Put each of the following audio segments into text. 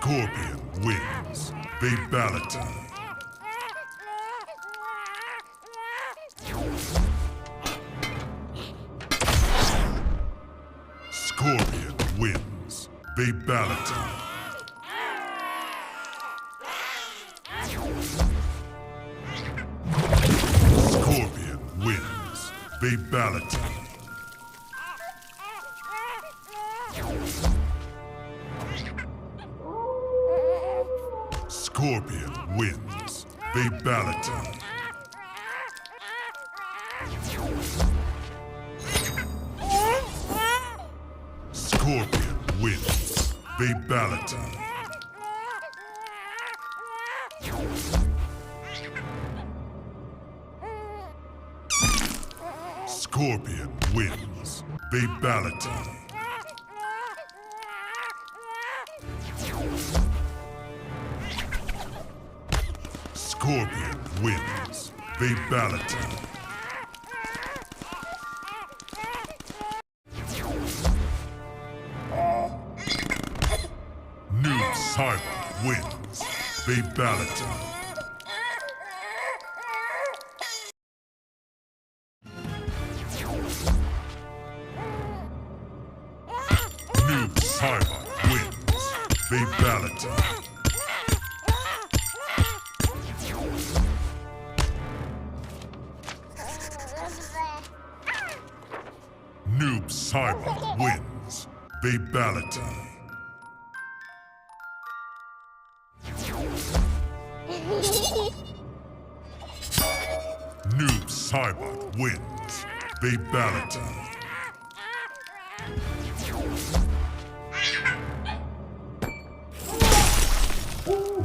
Scorpion wins. Babalitys. Scorpion wins. Babalitys. Scorpion wins. Babalitys. Scorpion wins. Babalitys. Scorpion wins. Babalitys. Scorpion wins. Babalitys. Scorpion wins. Babalitys. Noob Cyber wins. Babalitys. Noob Cyber wins. Babalitys. Noob Cyber wins. Babalitys. Noob Cyber wins. Babalitys.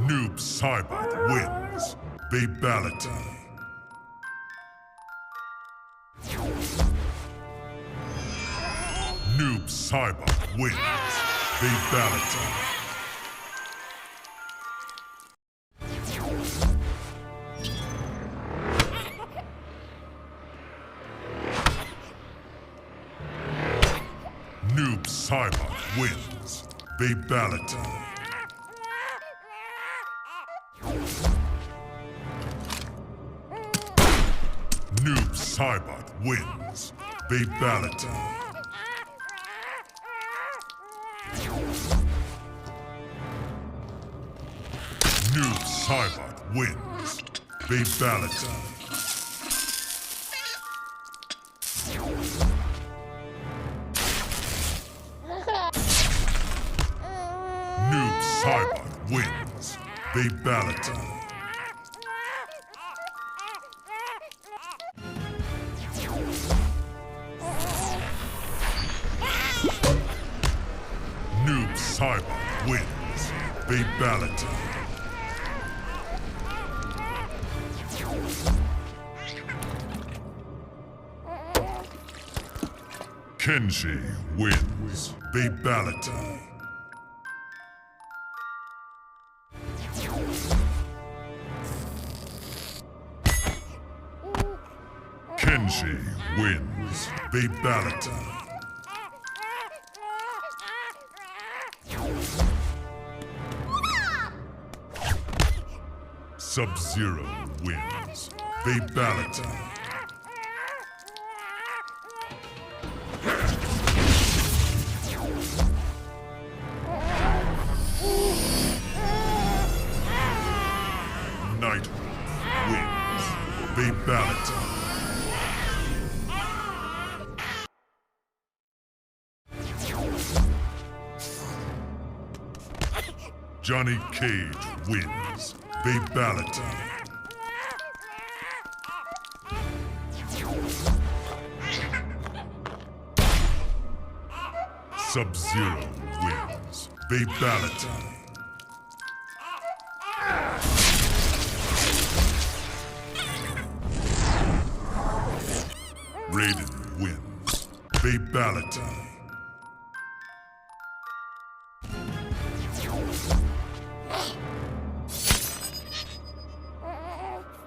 Noob Cyber wins. Babalitys. Noob Cyber wins. Babalitys. Noob Cyber wins. Babalitys. Noob Cyber wins. Babalitys. Noob Cyber wins. Babalitys. Noob Cyber wins. Babalitys. Noob Cyber wins. Babalitys. Kenshi wins. Babalitys. Kenshi wins. Babalitys. Sub-Zero wins. Babalitys. Nightwolf wins. Babalitys. Johnny Cage wins. Babalitys. Sub-Zero wins. Babalitys. Raiden wins. Babalitys.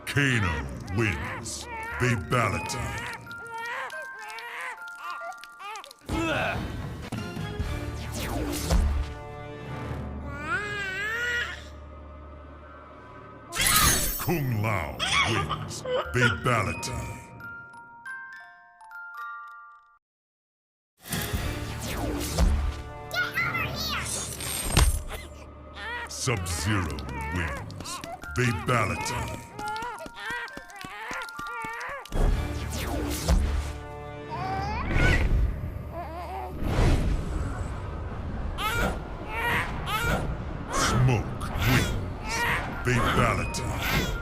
Kano wins. Babalitys. Kung Lao wins. Babality. Sub-Zero wins. Babality. Smoke wins. Babality.